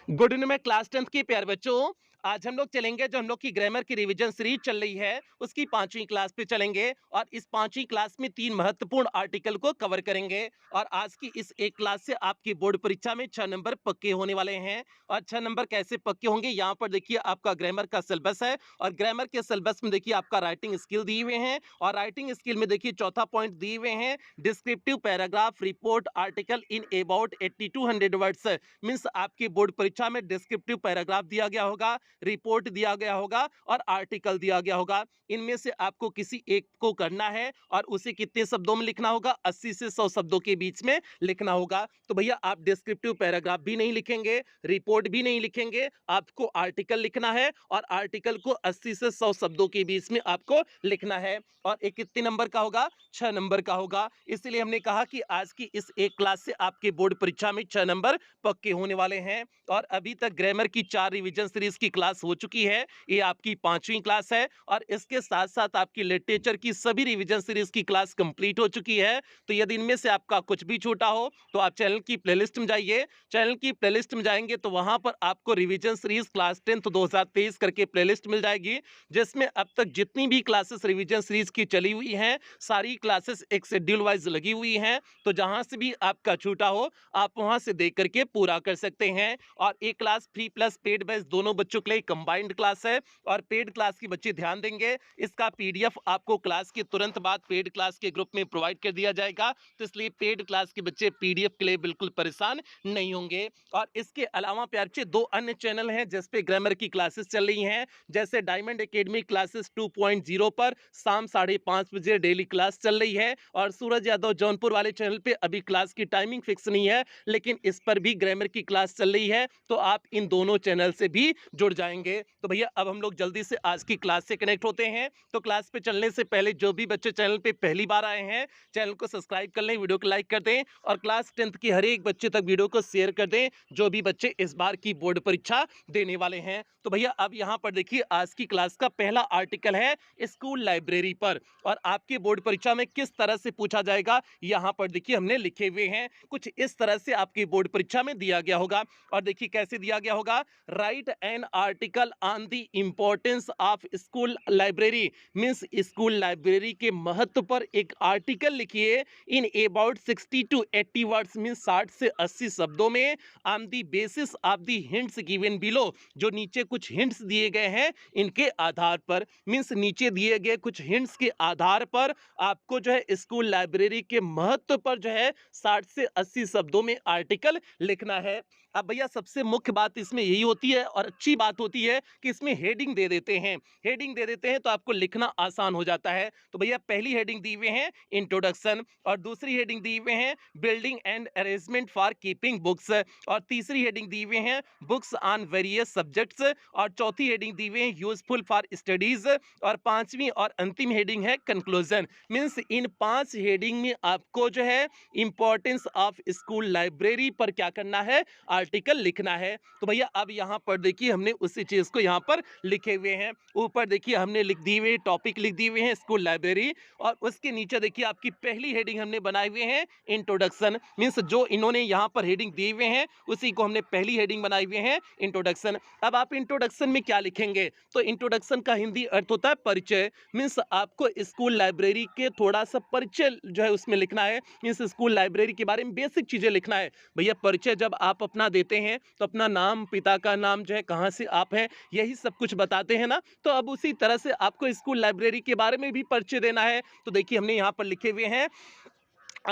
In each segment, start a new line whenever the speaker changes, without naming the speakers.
Good evening में class 10th के प्यारे बच्चों। आज हम लोग चलेंगे जो हम लोग की ग्रामर की रिवीजन सीरीज चल रही है उसकी 5वीं क्लास पे चलेंगे और इस 5वीं क्लास में 3 महत्वपूर्ण आर्टिकल को कवर करेंगे। और आज की इस एक क्लास से आपकी बोर्ड परीक्षा में 6 नंबर पक्के होने वाले हैं। और 6 नंबर कैसे पक्के होंगे, यहाँ पर देखिए आपका ग्रामर का सिलेबस है और ग्रामर के सिलेबस में देखिए आपका राइटिंग स्किल दिए हुए हैं और राइटिंग स्किल में देखिए चौथा पॉइंट दिए हुए हैं descriptive paragraph report article in about 8200 words. Means आपकी बोर्ड परीक्षा में डिस्क्रिप्टिव पैराग्राफ दिया गया होगा, रिपोर्ट दिया गया होगा और आर्टिकल दिया गया होगा। इनमें से आपको किसी एक को करना है और उसे कितने शब्दों में लिखना होगा, 80 से 100 शब्दों के बीच में लिखना होगा। तो भैया आप डिस्क्रिप्टिव पैराग्राफ भी नहीं लिखेंगे, रिपोर्ट भी नहीं लिखेंगे, आपको आर्टिकल लिखना है और आर्टिकल को 80 से 100 शब्दों के बीच में आपको लिखना है। और एक कितने नंबर का होगा, 6 नंबर का होगा। इसलिए हमने कहा कि आज की इस एक क्लास से आपके बोर्ड परीक्षा में 6 नंबर पक्के होने वाले हैं। और अभी तक ग्रामर की 4 रिवीजन सीरीज की क्लास हो चुकी है, ये आपकी 5वीं क्लास है और इसके साथ साथ आपकी लिटरेचर की सभी रिवीजन सीरीज की क्लास कंप्लीट हो चुकी है। तो यदि इनमें से आपका कुछ भी छूटा हो तो आप चैनल की प्लेलिस्ट में जाइए। चैनल की प्लेलिस्ट में जाएंगे तो वहां पर आपको रिवीजन सीरीज क्लास 10th 2023 करके प्लेलिस्ट मिल जाएगी, जिसमें अब तक जितनी भी क्लासेस रिवीजन सीरीज की चली हुई हैं सारी क्लासेस एक शेड्यूल वाइज लगी हुई हैं। तो जहां से भी आपका छूटा हो आप वहां से देख करके पूरा कर सकते हैं। और एक class free plus paid batch दोनों बच्चों के लिए कंबाइंड क्लास है और पेड क्लास की बच्चे ध्यान देंगे, इसका पीडीएफ आपको क्लास के तुरंत बाद पेड क्लास के ग्रुप में प्रोवाइड कर दिया जाएगा। तो इसलिए पेड क्लास के बच्चे पीडीएफ के लिए बिल्कुल परेशान नहीं होंगे। और इसके अलावा प्यारे बच्चे 2 अन्य चैनल हैं जिस पे ग्रामर की क्लासेस चल रही हैं, जैसे डायमंड एकेडमी क्लासेस 2.0 पर शाम 5:30 बजे डेली क्लास चल रही है और सूरज यादव जौनपुर वाले चैनल पे अभी क्लास की टाइमिंग फिक्स नहीं है, लेकिन इस पर भी ग्रामर की क्लास चल रही है। तो आप इन दोनों चैनल से भी जुड़ जाएंगे। तो भैया अब हम लोग जल्दी से आज की क्लास से कनेक्ट होते हैं। तो क्लास पे चलने से पहले जो भी बच्चे चैनल पे पहली बार आए हैं चैनल को सब्सक्राइब कर लें, वीडियो को लाइक कर दें और क्लास 10th की हर एक बच्चे तक वीडियो को शेयर कर दें जो भी बच्चे इस बार की बोर्ड परीक्षा देने वाले हैं। तो भैया अब यहाँ पर देखिए आज की क्लास का पहला आर्टिकल है स्कूल लाइब्रेरी पर और आपकी बोर्ड परीक्षा में किस तरह से पूछा जाएगा यहाँ पर देखिए हमने लिखे हुए हैं। कुछ इस तरह से आपकी बोर्ड परीक्षा में दिया गया होगा और देखिए कैसे दिया गया होगा। Right an article on the importance of school library. Means school library के महत्व पर एक आर्टिकल लिखिए in about 60 to 80 words. Means 60 से 80 शब्दों में on the basis of the hints given below. जो नीचे कुछ हिंट्स दिए गए हैं इनके आधार पर, मींस नीचे दिए गए कुछ हिंट्स के आधार पर आपको जो है स्कूल लाइब्रेरी के महत्व पर जो है 60 से 80 शब्दों में आर्टिकल लिखना है। अब भैया सबसे मुख्य बात इसमें यही होती है और अच्छी बात होती है कि इसमें हेडिंग दे देते हैं। हेडिंग दे देते हैं तो आपको लिखना आसान हो जाता है। तो भैया पहली हेडिंग दी हुए हैं इंट्रोडक्शन और दूसरी हेडिंग दी हुए हैं building and arrangement for keeping books और तीसरी हेडिंग दी हुए हैं बुक्स ऑन वेरियस सब्जेक्ट्स और चौथी हेडिंग दी हुई है यूजफुल फॉर स्टडीज और पांचवी और अंतिम हेडिंग है कंक्लूजन। मींस इन 5 हेडिंग में आपको जो है इंपॉर्टेंस ऑफ स्कूल लाइब्रेरी पर क्या करना है, आर्टिकल लिखना है। तो भैया अब यहाँ पर देखिए हमने उसी चीज को यहाँ पर लिखे हुए हैं। ऊपर देखिए हमने लिख दिए हुए टॉपिक लिख दिए हुए हैं स्कूल लाइब्रेरी और उसके नीचे देखिए आपकी पहली हेडिंग हमने बनाए हुए हैं इंट्रोडक्शन। मींस जो इन्होंने यहाँ पर हेडिंग दिए हुए हैं उसी को हमने पहली हेडिंग बनाए हुए हैं इंट्रोडक्शन। अब आप इंट्रोडक्शन में क्या लिखेंगे, तो इंट्रोडक्शन का हिंदी अर्थ होता है परिचय। मींस आपको स्कूल लाइब्रेरी के थोड़ा सा परिचय जो है उसमें लिखना है। मींस स्कूल लाइब्रेरी के बारे में बेसिक चीजें लिखना है। भैया परिचय जब आप अपना देते हैं तो अपना नाम, पिता का नाम जो है, कहाँ से आप हैं, यही सब कुछ बताते हैं ना। तो अब उसी तरह से आपको स्कूल लाइब्रेरी के बारे में भी परिचय देना है। तो देखिए हमने यहाँ पर लिखे हुए हैं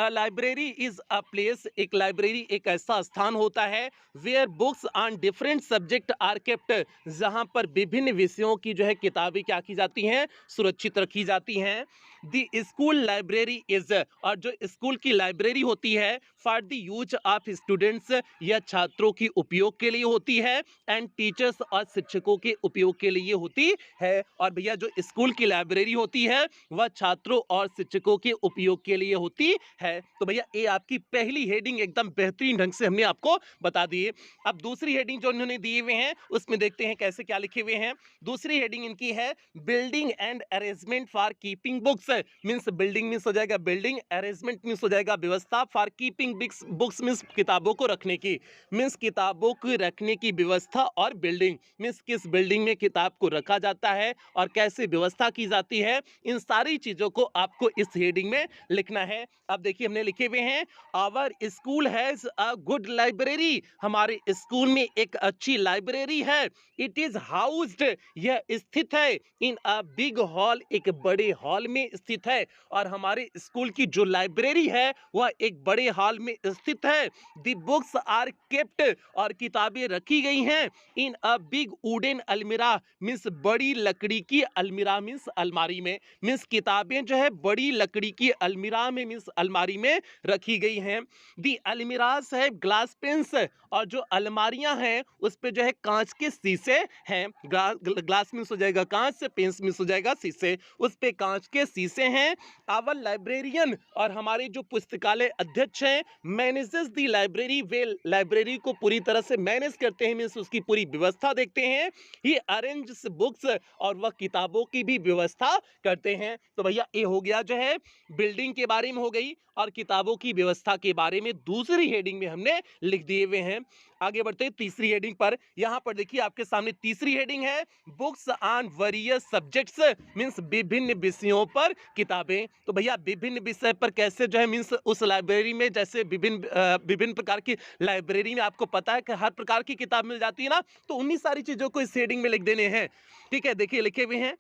लाइब्रेरी इज अ प्लेस। एक लाइब्रेरी एक ऐसा स्थान होता है where books on different subject are kept, जहां पर विभिन्न विषयों की जो है किताबें क्या की जाती हैं, सुरक्षित रखी जाती हैं। द स्कूल लाइब्रेरी इज, और जो स्कूल की लाइब्रेरी होती है for the use of students, यह छात्रों की उपयोग के लिए होती है एंड टीचर्स और शिक्षकों के उपयोग के लिए होती है। और भैया जो स्कूल की लाइब्रेरी होती है वह छात्रों और शिक्षकों के उपयोग के लिए होती है। तो भैया ये आपकी पहली हेडिंग एकदम बेहतरीन ढंग से हमने आपको बता दी। अब दूसरी हेडिंग जो इन्होंने दिए हुए हैं उसमें देखते हैं कैसे क्या लिखे हुए हैं। दूसरी हेडिंग इनकी है building and arrangement for keeping books. Means building means हो जाएगा बिल्डिंग, अरेंजमेंट मीन्स हो जाएगा व्यवस्था, फॉर कीपिंग बुक्स मीन्स किताबों को रखने की, मीन्स किताबों को रखने की व्यवस्था, और बिल्डिंग मीन्स किस बिल्डिंग में किताब को रखा जाता है और कैसे व्यवस्था की जाती है। इन सारी चीजों को आपको इस हेडिंग में लिखना है। अब देखिए हमने लिखे हुए हैं our school has a good library, हमारे स्कूल में एक अच्छी लाइब्रेरी है। इट इज हाउस्ड, यह स्थित है इन अ बिग हॉल, एक बड़े हॉल में स्थित है, और हमारे स्कूल की जो लाइब्रेरी है वह एक बड़े हॉल में स्थित है। द बुक्स आर केप्ट, और किताबें रखी गई हैं इन अ बिग वुडन अलमीरा, मीन्स बड़ी लकड़ी की अलमीरा, मीन्स अलमारी में, मीन्स किताबें जो है बड़ी लकड़ी की अलमीरा में मीन्स अलमारी में रखी गई हैं। दी अलमीरास है ग्लास पेंस, और जो अलमारियां हैं उस पे जो है कांच के शीशे हैं। ग्लास मीन्स हो जाएगा कांच से, पेंस मीन्स हो जाएगा शीशे, उस पे कांच के शीशे हैं। आवर लाइब्रेरियन, और हमारे जो पुस्तकालय अध्यक्ष हैं, मैनेजेस दी लाइब्रेरी, वे लाइब्रेरी को पूरी तरह से मैनेज करते हैं, मीन्स उसकी पूरी व्यवस्था देखते हैं। ही अरेंज बुक्स, और वह किताबों की भी व्यवस्था करते हैं। तो भैया ये हो गया जो है बिल्डिंग के बारे में हो गई, और किताबों की व्यवस्था के बारे में दूसरी हेडिंग में हमने लिख दिए हुए हैं। आगे बढ़ते हैं तीसरी हेडिंग पर। यहां पर देखिए आपके सामने तीसरी हेडिंग है books on various subjects, means विभिन्न विषयों पर किताबें। तो भैया विभिन्न विषय पर कैसे जो है मींस उस लाइब्रेरी में, जैसे विभिन्न प्रकार की लाइब्रेरी में आपको पता है कि हर प्रकार की किताब मिल जाती है ना, तो उन्हीं सारी चीजों को इस हेडिंग में लिख देने हैं। ठीक है, देखिए लिखे हुए हैं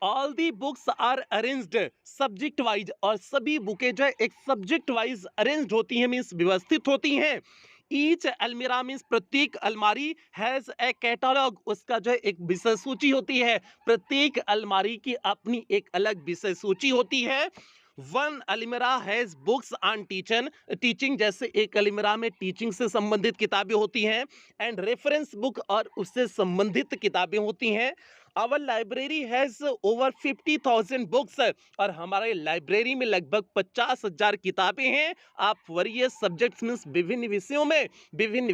all the books are arranged subject wise, और सभी बुकें जो है एक सब्जेक्ट वाइज अरेंज्ड होती हैं, मीन्स व्यवस्थित होती हैं। ईच अलमीरा मीन्स प्रत्येक अलमारी हैज ए कैटलॉग, उसका जो है एक विषय सूची होती है, प्रत्येक अलमारी की अपनी एक अलग विषय सूची होती है। वन अलमीरा हैज बुक्स ऑन टीचिंग, जैसे एक अलमीरा में टीचिंग से संबंधित किताबें होती हैं, एंड रेफरेंस बुक, और उससे संबंधित किताबें होती हैं। Our library has over 50,000 books, और हमारे लाइब्रेरी में लगभग 50,000 किताबें हैं। आप वरीयस सब्जेक्ट्स मीन्स विभिन्न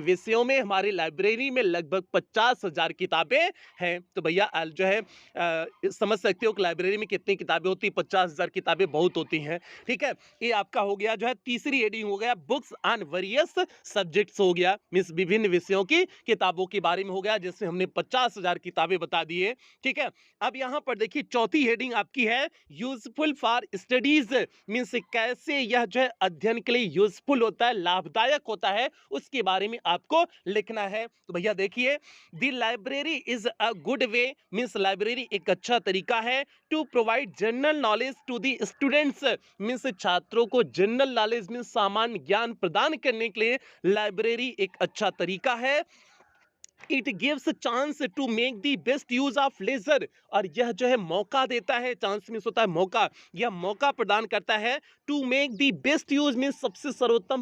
विषयों में हमारी लाइब्रेरी में लगभग 50,000 किताबें हैं। तो भैया जो है समझ सकते हो कि लाइब्रेरी में कितनी किताबें होती है, 50,000 किताबें बहुत होती हैं। ठीक है, ये आपका हो गया जो है तीसरी हेडिंग हो गया बुक्स ऑन वेरियस सब्जेक्ट्स हो गया, मीन्स विभिन्न विषयों की किताबों के बारे में हो गया, जिसमें हमने 50,000 किताबें बता दी है। ठीक है, अब यहां पर देखिए चौथी हेडिंग आपकी है यूजफुल फॉर स्टडीज, मीन्स कैसे यह जो है अध्ययन के लिए यूजफुल होता है, लाभदायक होता है, उसके बारे में आपको लिखना है। तो भैया देखिए the library is a good way, means library एक अच्छा तरीका है to provide general knowledge to the students, means छात्रों को जनरल नॉलेज मीन्स सामान्य ज्ञान प्रदान करने के लिए लाइब्रेरी एक अच्छा तरीका है। It gives chance to make the best use of leisure, और यह जो है मौका देता है, चांस मीन्स होता है मौका, यह मौका प्रदान करता है to make the best use means सबसे सर्वोत्तम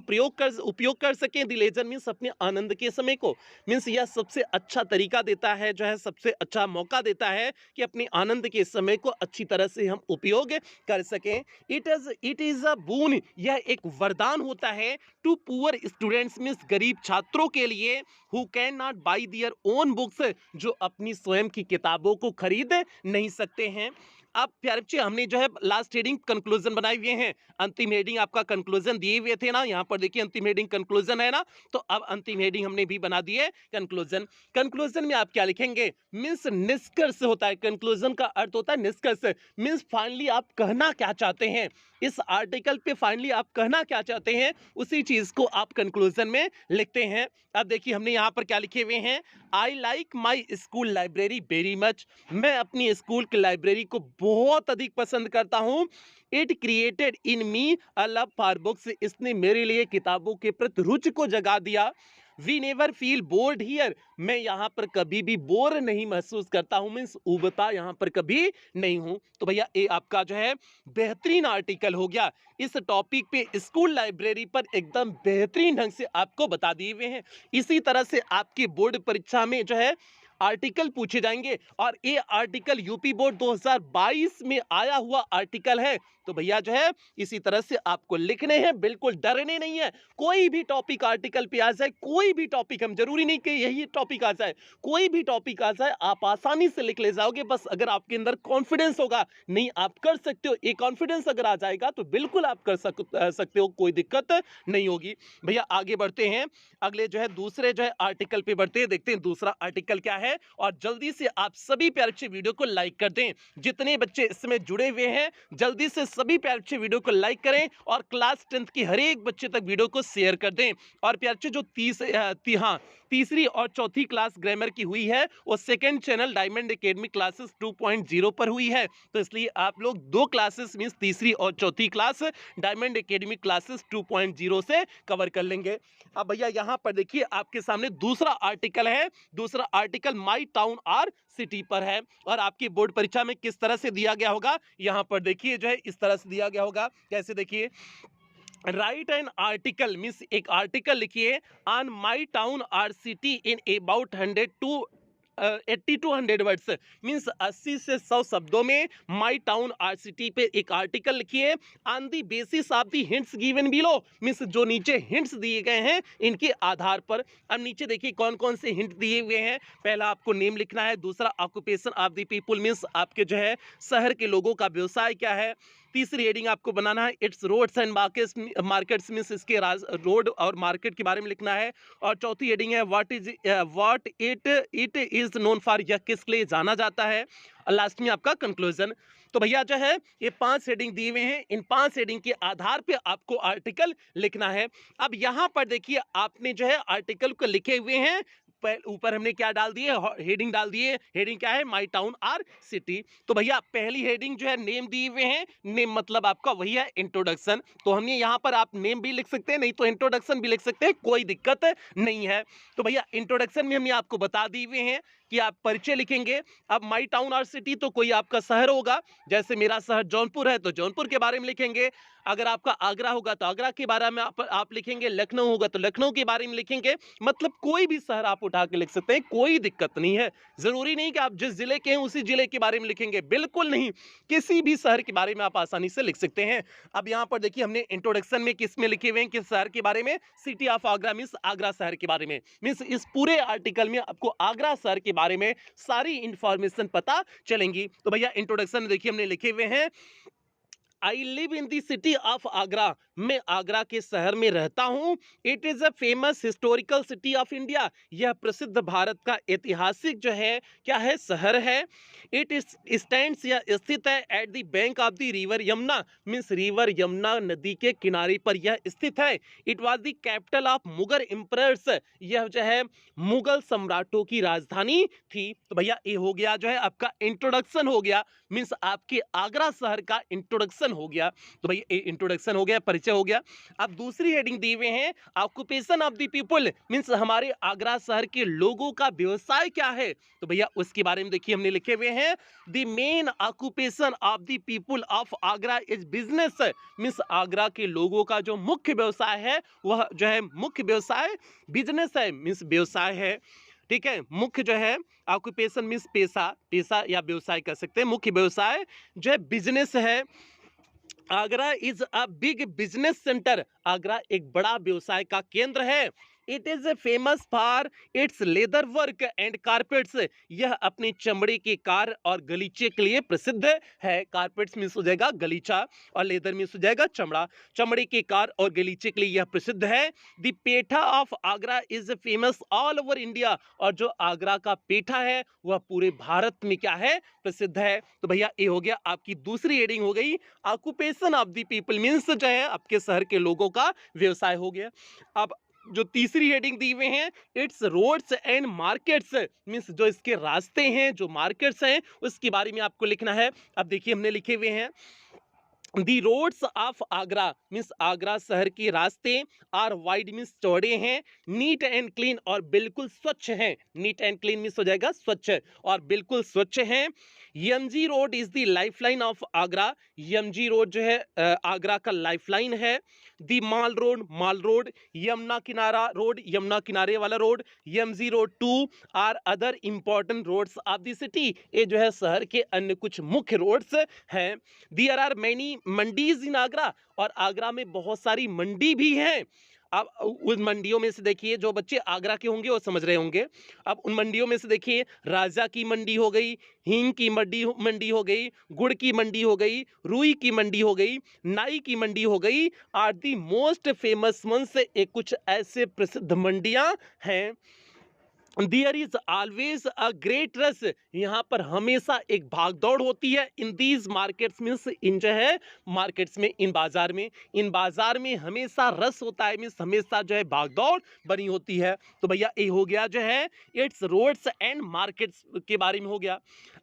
उपयोग कर सकें, दी लेजर मीन्स अपने आनंद के समय को, मीन्स यह सबसे अच्छा तरीका देता है, जो है सबसे अच्छा मौका देता है कि अपने आनंद के समय को अच्छी तरह से हम उपयोग कर सकें। इट इज अ बून, यह एक वरदान होता है टू पुअर स्टूडेंट्स मीन्स गरीब छात्रों के लिए, who can not by their own books, जो अपनी स्वयं की किताबों को खरीद नहीं सकते हैं। अब प्यारे बच्चे हमने जो है लास्ट हेडिंग कंक्लूजन बनाए हुए हैं, अंतिम हेडिंग आपका कंक्लूजन दिए हुए थे ना, यहाँ पर देखिए अंतिम हेडिंग कंक्लूजन है ना, तो अब अंतिम हेडिंग हमने भी बना दी है कंक्लूजन। कंक्लूजन में आप क्या लिखेंगे, मीन्स निष्कर्ष होता है, कंक्लूजन का अर्थ होता है निष्कर्ष, मीन्स फाइनली आप कहना क्या चाहते हैं, इस आर्टिकल पे फाइनली आप कहना क्या चाहते हैं, उसी चीज को आप कंक्लूजन में लिखते हैं। अब देखिए हमने यहाँ पर क्या लिखे हुए हैं, I like my school library very much, मैं अपनी स्कूल की लाइब्रेरी को बहुत अधिक पसंद करता हूँ। It created in me a love for books, इसने मेरे लिए किताबों के प्रति रुचि को जगा दिया। We never feel bored here, मैं यहाँ पर कभी भी बोर नहीं महसूस करता हूँ, मीन्स उबता यहाँ पर कभी नहीं हूँ। तो भैया ये आपका जो है बेहतरीन आर्टिकल हो गया, इस टॉपिक पे स्कूल लाइब्रेरी पर एकदम बेहतरीन ढंग से आपको बता दिए हुए हैं। इसी तरह से आपकी बोर्ड परीक्षा में जो है आर्टिकल पूछे जाएंगे, और ये आर्टिकल यूपी बोर्ड 2022 में आया हुआ आर्टिकल है। तो तो भैया जो है इसी तरह से आपको लिखने हैं, बिल्कुल डरने नहीं है। कोई भी टॉपिक आर्टिकल पे आ जाए, कोई भी टॉपिक, हम जरूरी नहीं कि यही टॉपिक आ जाए, कोई भी टॉपिक आ जाए आप आसानी से लिख ले जाओगे, बस अगर आपके अंदर कॉन्फिडेंस होगा, नहीं आप कर सकते हो, ये कॉन्फिडेंस अगर आ जाएगा तो बिल्कुल आप कर सकते हो, कोई दिक्कत नहीं होगी। भैया आगे बढ़ते हैं, अगले जो है दूसरे जो है आर्टिकल पे बढ़ते हैं, देखते हैं दूसरा आर्टिकल क्या है। और जल्दी से आप सभी प्यारे बच्चे वीडियो को लाइक कर दें, जितने बच्चे इसमें जुड़े हुए हैं जल्दी से सभी प्यारे बच्चे वीडियो को लाइक करें और क्लास 10th की हर एक बच्चे तक वीडियो को शेयर कर दें। और प्यारे बच्चे जो तीसरी और चौथी क्लास ग्रामर की हुई है वो second channel diamond academy classes 2.0 पर हुई है, तो इसलिए आप लोग दो क्लासेस मींस तीसरी और चौथी क्लास डायमंड एकेडमी क्लासेस 2.0 से कवर कर लेंगे। अब भैया यहां पर देखिए आपके सामने दूसरा आर्टिकल है, दूसरा article my town or city पर है और आपकी बोर्ड परीक्षा में किस तरह से दिया गया होगा, यहां पर देखिए जो है इस तरह से दिया गया होगा। कैसे, देखिए, राइट एन आर्टिकल मीन्स एक आर्टिकल लिखिए on my town or city in about 80 to 100 words means 80 से 100 शब्दों में माई टाउन आर सिटी पे एक आर्टिकल लिखिए on the basis of the hints given below means जो नीचे हिंट्स दिए गए हैं इनके आधार पर। अब नीचे देखिए कौन कौन से हिंट दिए हुए हैं। पहला आपको नेम लिखना है, दूसरा occupation of the people means आपके जो है शहर के लोगों का व्यवसाय क्या है। तीसरी हेडिंग आपको बनाना है its roads and markets means इसके रोड और मार्केट के बारे में लिखना है। और चौथी हेडिंग है what it is known for, यह किस लिए जाना जाता है। और लास्ट में आपका कंक्लूजन। तो भैया जो है ये 5 हेडिंग दिए हुए हैं, इन 5 हेडिंग के आधार पे आपको आर्टिकल लिखना है। अब यहां पर देखिए आपने जो है आर्टिकल को लिखे हुए हैं, ऊपर हमने क्या डाल दिए, हेडिंग डाल दिए। हेडिंग क्या है, माई टाउन आर सिटी। तो भैया पहली हेडिंग जो है नेम दिए हुए हैं, नेम मतलब आपका वही है इंट्रोडक्शन, तो हमने यहाँ पर आप नेम भी लिख सकते हैं, नहीं तो इंट्रोडक्शन भी लिख सकते हैं, कोई दिक्कत नहीं है। तो भैया इंट्रोडक्शन में हमने आपको बता दिए हुए हैं कि आप परिचय लिखेंगे। अब माई टाउन आर सिटी तो कोई आपका शहर होगा, जैसे मेरा शहर जौनपुर है तो जौनपुर के बारे में लिखेंगे। अगर आपका आगरा होगा तो आगरा के बारे में आप लिखेंगे, लखनऊ होगा तो लखनऊ के बारे में लिखेंगे। मतलब कोई भी शहर आप उठा के लिख सकते हैं, कोई दिक्कत नहीं है। जरूरी नहीं कि आप जिस जिले के हैं उसी जिले के बारे में लिखेंगे, बिल्कुल नहीं, किसी भी शहर के बारे में आप आसानी से लिख सकते हैं। अब यहाँ पर देखिए हमने इंट्रोडक्शन में किस में लिखे हुए हैं, किस शहर के बारे में, city of Agra means Agra शहर के बारे में। मीन्स इस पूरे आर्टिकल में आपको आगरा शहर के बारे में सारी इंफॉर्मेशन पता चलेंगी। तो भैया इंट्रोडक्शन देखिए हमने लिखे हुए हैं, I live in the city of Agra, मैं आगरा के शहर में रहता हूं। It is a famous historical city of India, यह प्रसिद्ध भारत का ऐतिहासिक जो है क्या है, शहर है। इट स्टैंड्स, यह स्थित है at the bank of the river Yamuna means river Yamuna नदी के किनारे पर यह स्थित है। It was the capital of Mughal emperors, यह जो है मुगल सम्राटों की राजधानी थी। तो भैया ये हो गया जो है आपका इंट्रोडक्शन हो गया, मीन्स आपके आगरा शहर का इंट्रोडक्शन हो गया। तो भाई इंट्रोडक्शन हो गया, परिचय हो गया। अब दूसरी हेडिंग दी हुए हैं occupation of the people means हमारे आगरा शहर के लोगों का व्यवसाय क्या है। तो भैया उसके बारे में देखिए हमने लिखे हुए हैं, the main occupation of the people of Agra is business means Agra के लोगों का जो मुख्य व्यवसाय है वह जो है मुख्य व्यवसाय बिजनेस है मीन्स व्यवसाय है। ठीक है, मुख्य जो है ऑक्यूपेशन मीन्स पेशा या व्यवसाय कह सकते हैं, मुख्य व्यवसाय जो है बिजनेस है। Agra is a big business centre, Agra एक बड़ा व्यवसाय का केंद्र है। It is famous for its leather work and carpets, यह अपनी चमड़े के कार और गलीचे के लिए प्रसिद्ध है। कारपेट्स मीन्स हो जाएगा गलीचा और लेदर मीन्स हो जाएगा चमड़ा, चमड़े के कार और गलीचे के लिए यह प्रसिद्ध है। The petha of Agra is famous all over India, और जो आगरा का पेठा है वह पूरे भारत में क्या है, प्रसिद्ध है। तो भैया ये हो गया आपकी दूसरी हेडिंग हो गई occupation of the people means जो है आपके शहर के लोगों का व्यवसाय हो गया। अब जो तीसरी हेडिंग दी हुए हैं its roads and markets means जो इसके रास्ते हैं, जो मार्केट्स हैं उसके बारे में आपको लिखना है। अब देखिए हमने लिखे हुए हैं the roads of Agra means Agra शहर के रास्ते आर वाइड मीन्स चौड़े हैं, नीट एंड क्लीन और बिल्कुल स्वच्छ हैं। नीट एंड क्लीन मीन्स हो जाएगा स्वच्छ और बिल्कुल स्वच्छ हैं। यमजी road is the lifeline of Agra, यमजी road जो है आगरा का लाइफलाइन है। दी माल रोड, यमुना किनारा रोड, यमुना किनारे वाला रोड, यमजी road 2 are other important roads of the city, ये जो है शहर के अन्य कुछ मुख्य रोड्स हैं। देयर आर मेनी मंडीज इन आगरा, और आगरा में बहुत सारी मंडी भी हैं। अब उन मंडियों में से देखिए, जो बच्चे आगरा के होंगे वो समझ रहे होंगे। अब उन मंडियों में से देखिए, राजा की मंडी हो गई, हींग की मंडी हो गई, गुड़ की मंडी हो गई, रुई की मंडी हो गई, नाई की मंडी हो गई, are the most famous ones. एक कुछ ऐसे प्रसिद्ध मंडियां हैं। There is always a great rush, यहाँ पर हमेशा एक भागदौड़ होती है। इन दीज मार्केट्स मीन्स इन जो है मार्केट्स में, इन बाजार में हमेशा रस होता है, मीन्स हमेशा जो है भागदौड़ बनी होती है। तो भैया ये हो गया जो है इट्स रोड्स एंड मार्केट्स के बारे में हो गया।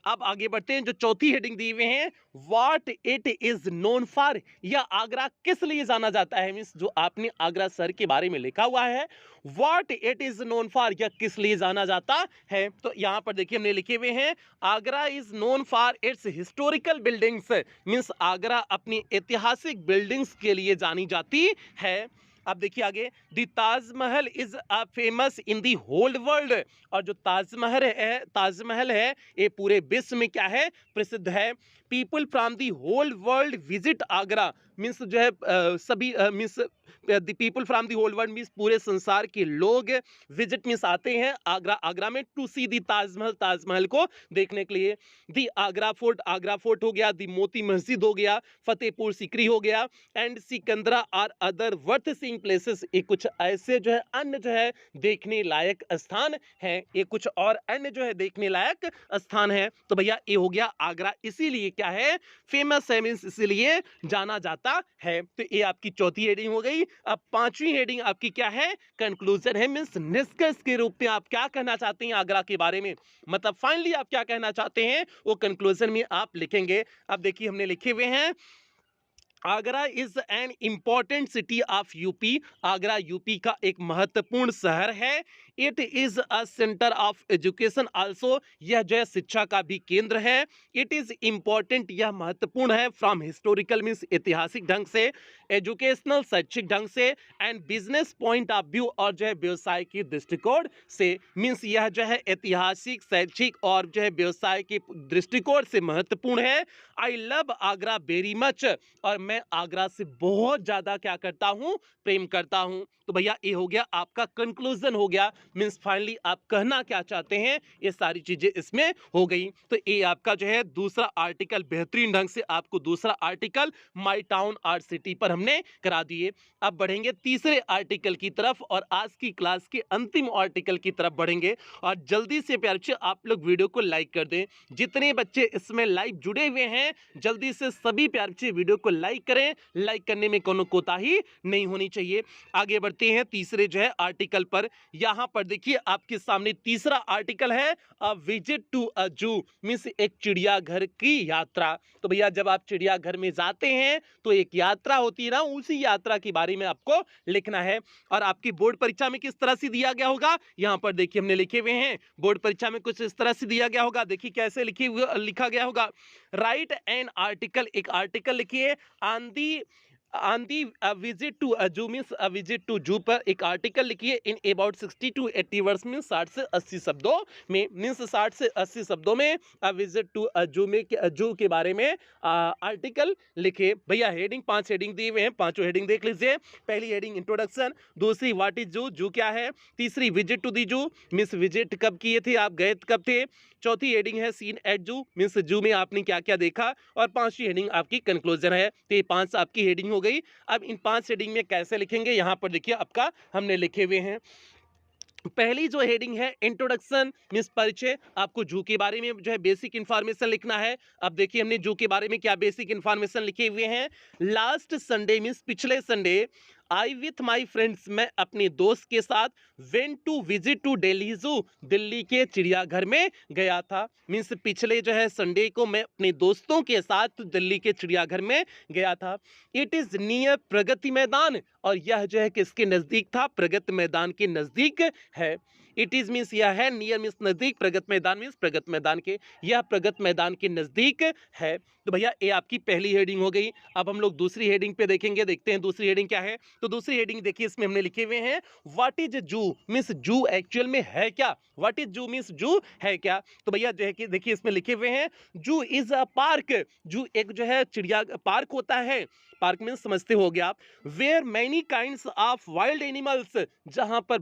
अब आगे बढ़ते हैं, जो चौथी हेडिंग दी हुए हैं, what it is known for, या आगरा किस लिए जाना जाता है, मीन्स जो आपने आगरा शहर के बारे में लिखा हुआ है, what it is known for, या किस लिए जाना जाता है। तो यहां पर देखिए हमने लिखे हुए हैं, Agra is known for its historical buildings, means Agra अपनी ऐतिहासिक बिल्डिंग्स के लिए जानी जाती है। अब देखिए आगे, the Taj Mahal is a famous in the whole world, और जो ताजमहल है ये पूरे विश्व में क्या है, प्रसिद्ध है। People from the whole world visit Agra, means जो है सभी means the people from the whole world means पूरे संसार के लोग विजिट मीन्स आते हैं आगरा में टू सी द ताजमहल को देखने के लिए। द आगरा फोर्ट हो गया, द मोती मस्जिद हो गया, फतेहपुर सीकरी हो गया, एंड सिकंदरा और अदर वर्थ सीइंग प्लेसेस। ये कुछ ऐसे जो है अन्य जो है देखने लायक स्थान है, ये कुछ और अन्य जो है देखने लायक स्थान है। तो भैया ये हो गया आगरा, इसीलिए क्या है, फेमस है, मीन्स इसीलिए जाना जाता है। तो ये आपकी चौथी हेडिंग हो गई। अब पांचवी हेडिंग आपकी क्या है, कंक्लूजन है, मीन्स निष्कर्ष के रूप में आप क्या कहना चाहते हैं आगरा के बारे में, मतलब फाइनली आप क्या कहना चाहते हैं वो कंक्लूजन में आप लिखेंगे। अब देखिए हमने लिखे हुए हैं, Agra is an important city of UP, Agra UP का एक महत्वपूर्ण शहर है। It is a centre of education also, यह जो है शिक्षा का भी केंद्र है। इट इज इंपॉर्टेंट, यह महत्वपूर्ण है, फ्रॉम हिस्टोरिकल मीन्स ऐतिहासिक ढंग से, एजुकेशनल शैक्षिक ढंग से, and business point of view और जो है व्यवसाय की दृष्टिकोण से, मीन्स यह जो है ऐतिहासिक, शैक्षिक और जो है व्यवसाय के दृष्टिकोण से महत्वपूर्ण है। I love Agra very much, और मैं आगरा से बहुत ज्यादा क्या करता हूं, प्रेम करता हूं। तो भैया ये हो गया आपका कंक्लूजन हो गया, मींस फाइनली आप कहना क्या चाहते हैं, ये सारी चीजें इसमें हो गई। तो ये आपका जो है दूसरा आर्टिकल, बेहतरीन ढंग से आपको दूसरा article my town or city पर हमने करा दिए। अब बढ़ेंगे तीसरे आर्टिकल की तरफ, और आज की क्लास के अंतिम आर्टिकल की तरफ बढ़ेंगे। और जल्दी से प्यार से आप लोग वीडियो को लाइक कर दें, जितने बच्चे इसमें लाइव जुड़े हुए हैं जल्दी से सभी प्यार से वीडियो को लाइक करें, लाइक करने में कोनो कोताही नहीं होनी चाहिए। आगे बढ़ते हैं तीसरे जो है आर्टिकल पर। यहां पर देखिए आपके सामने तीसरा आर्टिकल है, अ विजिट टू अ जू, मींस एक चिड़ियाघर की यात्रा। तो भैया जब आप चिड़ियाघर में जाते हैं तो एक यात्रा होती है ना, उसी यात्रा के बारे में आपको लिखना है। और आपकी बोर्ड परीक्षा में किस तरह से दिया गया होगा, यहां पर देखिए हमने लिखे हुए हैं, बोर्ड परीक्षा में कुछ इस तरह से दिया गया होगा। देखिए कैसे लिखा गया होगा, राइट एन आर्टिकल, एक आर्टिकल लिखिए ऑन दी विजिट टू जू, मीन्स विजिट टू जू पर एक आर्टिकल लिखिए in about 60 to 80 words, means 60 से 80 शब्दों में, मीन्स 60 से 80 शब्दों में विजिट टू जू में जू के बारे में आर्टिकल लिखे। भैया हेडिंग 5 हेडिंग दिए हुए हैं, पांचों हेडिंग देख लीजिए। पहली हेडिंग इंट्रोडक्शन, दूसरी व्हाट इज जू, जू क्या है, तीसरी visit to the zoo, means visit कब किए थे, आप गए कब थे, चौथी हेडिंग है सीन एट जू, मीन्स जू में आपने क्या क्या देखा, और पांचवी हेडिंग आपकी कंक्लूजन है। तो ये 5 आपकी हेडिंग हो गई। अब इन 5 हेडिंग में कैसे लिखेंगे, यहां पर देखिए आपका हमने लिखे हुए हैं। पहली जो हेडिंग है इंट्रोडक्शन मींस परिचय, आपको जू के बारे में जो है बेसिक इंफॉर्मेशन लिखना है। अब देखिए हमने जू के बारे में क्या बेसिक इंफॉर्मेशन लिखे हुए हैं। लास्ट संडे मींस पिछले Sunday, I with my friends, मैं अपने दोस्त के साथ, went to visit to Delhi zoo, Delhi के चिड़ियाघर में गया था। मीन्स पिछले जो है संडे को मैं अपने दोस्तों के साथ दिल्ली के चिड़ियाघर में गया था। It is near Pragati Maidan, और यह जो है किसके नजदीक था, प्रगति मैदान के नजदीक है। इट इज मीन्स यह है, नियर मीन्स नजदीक, प्रगत मैदान मीन्स प्रगत मैदान के, यह प्रगत मैदान के नजदीक है। तो भैया ये आपकी पहली हेडिंग हो गई। अब हम लोग दूसरी हेडिंग पे देखेंगे, देखते हैं दूसरी हेडिंग क्या है। तो दूसरी हेडिंग देखिए, इसमें हमने लिखे हुए हैं व्हाट इज जू, मीन्स जू एक्चुअल में है क्या, व्हाट इज जू मीन्स जू है क्या। तो भैया जो है कि देखिए इसमें लिखे हुए हैं जू इज अ पार्क, जू एक जो है चिड़िया पार्क होता है, पार्क में समझते हो गया आप, where many kinds of wild animals, जहां पर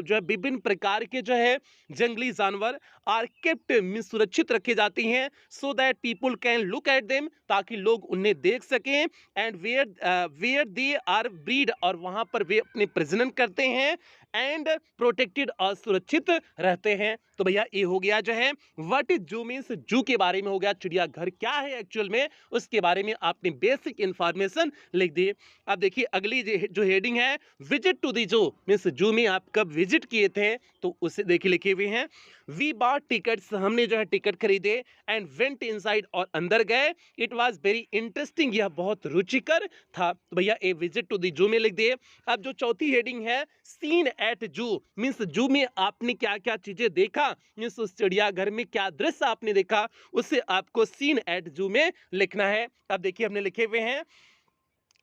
जो है विभिन्न प्रकार के जो है जंगली जानवर आर केप्ट मीन सुरक्षित रखे जाते हैं, so that people can look at them, ताकि लोग उन्हें देख सकें, and where they are breed, और वहां पर वे अपने प्रजनन करते हैं, एंड प्रोटेक्टेड और सुरक्षित रहते हैं। तो भैया ये हो गया जो है व्हाट इज जू मीन्स जू के बारे में हो गया, चिड़ियाघर क्या है एक्चुअल में उसके बारे में आपने बेसिक इंफॉर्मेशन लिख दी। अब देखिए अगली जो हेडिंग है visit to the zoo, means जू में आप कब विजिट किए थे, तो उसे देखिए लिखे हुए हैं वी बॉट टिकट्स, हमने जो है टिकट खरीदे, एंड वेंट इनसाइड, और अंदर गए, इट वाज वेरी इंटरेस्टिंग, यह बहुत रुचिकर था। तो भैया ए विजिट टू दी जू में लिख दिए। अब जो चौथी हेडिंग है सीन एट जू, मीन्स जू में आपने क्या क्या चीजें देखा, मीन्स उस चिड़ियाघर में क्या दृश्य आपने देखा, उसे आपको सीन एट जू में लिखना है। अब देखिए हमने लिखे हुए हैं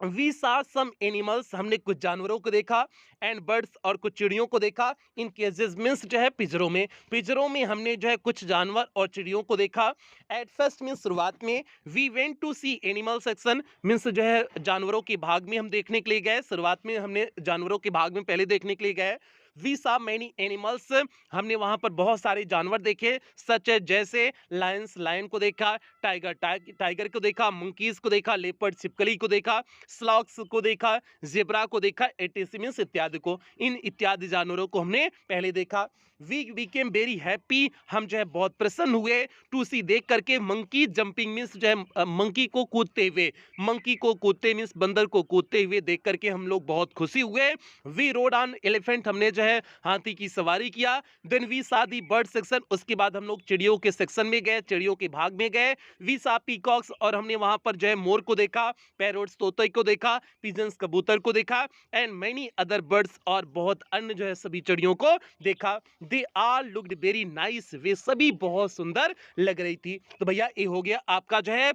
वी सा सम एनिमल्स, हमने कुछ जानवरों को देखा, एंड बर्ड्स, और कुछ चिड़ियों को देखा, इन केजेस मीन्स जो है पिंजरों में, पिंजरों में हमने जो है कुछ जानवर और चिड़ियों को देखा। एट फर्स्ट मीन्स शुरुआत में, we went to see animal section, means जो है जानवरों के भाग में हम देखने के लिए गए, शुरुआत में हमने जानवरों के भाग में पहले देखने के लिए गए। वी सा मैनी एनिमल्स, हमने वहां पर बहुत सारे जानवर देखे, सच जैसे लायंस, लायन को देखा, टाइगर, टाइगर को देखा, मंकीज को देखा, लेपर्ड, छिपकली को देखा, स्लॉक्स को देखा, जेब्रा को देखा, एटिसिमिस इत्यादि को, इन इत्यादि जानवरों को हमने पहले देखा। वी बिकेम वेरी हैप्पी, हम जो है बहुत प्रसन्न हुए, टू सी देख करके, मंकी जंपिंग मीन्स जो है मंकी को कूदते हुए, मंकी को कूदते मीन्स बंदर को कूदते हुए देख करके हम लोग बहुत खुशी हुए। वी रोड ऑन एलिफेंट, हमने जो है हाथी की सवारी किया। Then we saw the bird section, उसके बाद हम लोग चिड़ियों के सेक्शन में गए, चिड़ियों के भाग में गए। वी सा पीकॉक्स, और हमने वहां पर जो है मोर को देखा, पैरोट्स तोते को देखा, पिजन्स कबूतर को देखा, एंड मैनी अदर बर्ड्स, और बहुत अन्य जो है सभी चिड़ियों को देखा। दे आल लुक्ड वेरी नाइस, वे सभी बहुत सुंदर लग रही थी। तो भैया ये हो गया आपका जो है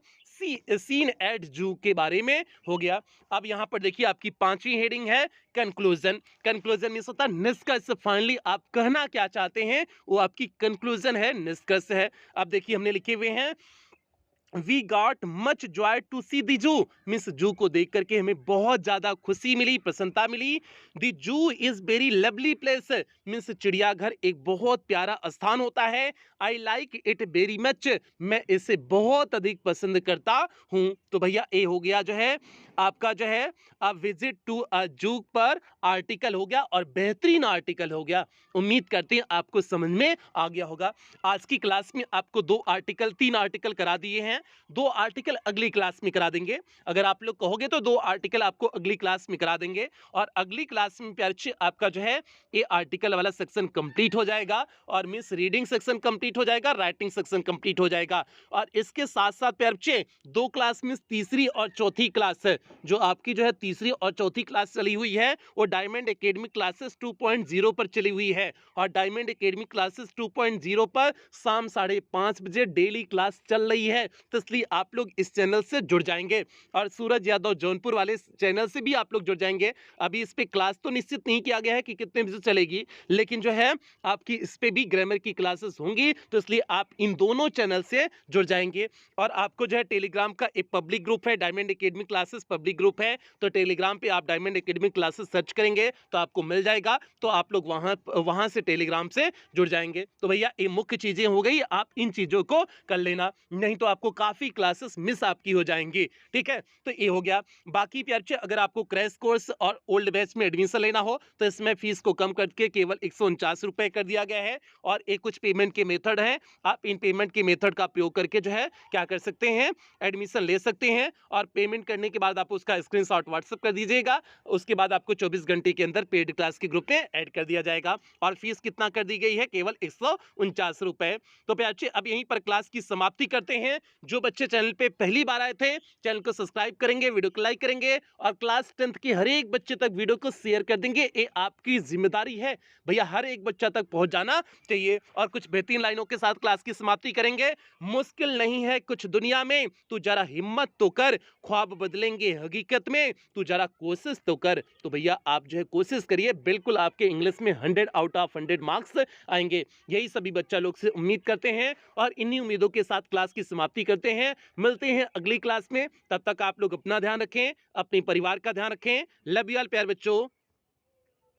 सीन एट जू के बारे में हो गया। अब यहाँ पर देखिए आपकी पांचवी हेडिंग है कंक्लूजन। कंक्लूजन मीन्स होता है निष्कर्ष, फाइनली आप कहना क्या चाहते हैं वो आपकी कंक्लूजन है, निष्कर्ष है। अब देखिए हमने लिखे हुए हैं we got much joy to see the zoo, means जू को देख करके हमें बहुत ज्यादा खुशी मिली, प्रसन्नता मिली। दी जू is very lovely place, means चिड़ियाघर एक बहुत प्यारा स्थान होता है। I like it very much, मैं इसे बहुत अधिक पसंद करता हूँ। तो भैया ये हो गया जो है आपका जो है विजिट टू अ जू पर आर्टिकल हो गया, और बेहतरीन आर्टिकल हो गया। उम्मीद करते हैं आपको समझ में आ गया होगा। आज की क्लास में आपको तीन आर्टिकल करा दिए हैं, 2 आर्टिकल अगली क्लास में करा देंगे। अगर आप लोग कहोगे तो 2 आर्टिकल आपको अगली क्लास में करा देंगे, और अगली क्लास में प्यारे बच्चे आपका जो है ये आर्टिकल वाला सेक्शन कंप्लीट हो जाएगा, और मिस रीडिंग सेक्शन कंप्लीट हो जाएगा, राइटिंग सेक्शन कंप्लीट हो जाएगा। और इसके साथ साथ प्यारे बच्चे 2 क्लास में तीसरी और चौथी क्लास है, जो आपकी जो है तीसरी और चौथी क्लास चली हुई है वो डायमंड एकेडमी क्लासेस 2.0 पर चली हुई है। और डायमंड एकेडमी क्लासेस 2.0 पर शाम 5:30 बजे डेली क्लास चल रही है, तो इसलिए आप लोग इस चैनल से जुड़ जाएंगे, और सूरज यादव जौनपुर वाले चैनल से भी आप लोग जुड़ जाएंगे। अभी इस पे क्लास तो निश्चित नहीं किया गया है कि कितने बजे चलेगी, लेकिन जो है आपकी इस पे भी ग्रामर की क्लासेस होंगी, तो इसलिए आप इन दोनों चैनल से जुड़ जाएंगे। और आपको जो है टेलीग्राम का एक पब्लिक ग्रुप है, diamond academy classes public group है, तो टेलीग्राम पे आप डायमंड एकेडमी क्लासेस सर्च करेंगे तो आपको मिल जाएगा, तो आप लोग वहां से टेलीग्राम से जुड़ जाएंगे। तो भैया ये मुख्य चीजें हो गई, आप इन चीजों को कर लेना, नहीं तो आपको काफी क्लासेस मिस आपकी हो जाएंगी। ठीक है, तो ये हो गया। बाकी प्यारे अगर आपको क्रैश कोर्स और ओल्ड बैच में एडमिशन लेना हो तो इसमें फीस को कम करके केवल 149 रुपए कर दिया गया है, और एक कुछ पेमेंट के मेथड हैं, आप इन पेमेंट के मेथड का प्रयोग करके जो है क्या कर सकते हैं, एडमिशन ले सकते हैं। और पेमेंट करने के बाद आप उसका स्क्रीनशॉट व्हाट्सएप कर दीजिएगा, उसके बाद आपको 24 घंटे के अंदर पेड क्लास के ग्रुप में ऐड कर दिया जाएगा। और फीस कितना कर दी गई है, केवल 149 रुपए। तो प्यारे अब यहीं पर क्लास की समाप्ति करते हैं। जो बच्चे चैनल पे पहली बार आए थे, चैनल को सब्सक्राइब करेंगे, वीडियो को लाइक करेंगे और क्लास 10th के हर एक बच्चे तक वीडियो को शेयर कर देंगे। ये आपकी जिम्मेदारी है भैया, हर एक बच्चा तक पहुंच जाना चाहिए। और कुछ बेहतरीन लाइनों के साथ क्लास की समाप्ति करेंगे। मुश्किल नहीं है कुछ दुनिया में, तू जरा हिम्मत तो कर, ख्वाब बदलेंगे हकीकत में, तू जरा कोशिश तो कर। तो भैया आप जो है कोशिश करिए, बिल्कुल आपके इंग्लिश में 100 आउट ऑफ 100 मार्क्स आएंगे। यही सभी बच्चा लोग से उम्मीद करते हैं और इन्हीं उम्मीदों के साथ क्लास की समाप्ति करते हैं। मिलते हैं अगली क्लास में, तब तक आप लोग अपना ध्यान रखें, अपने परिवार का ध्यान रखें। लव यू ऑल प्यारे बच्चों।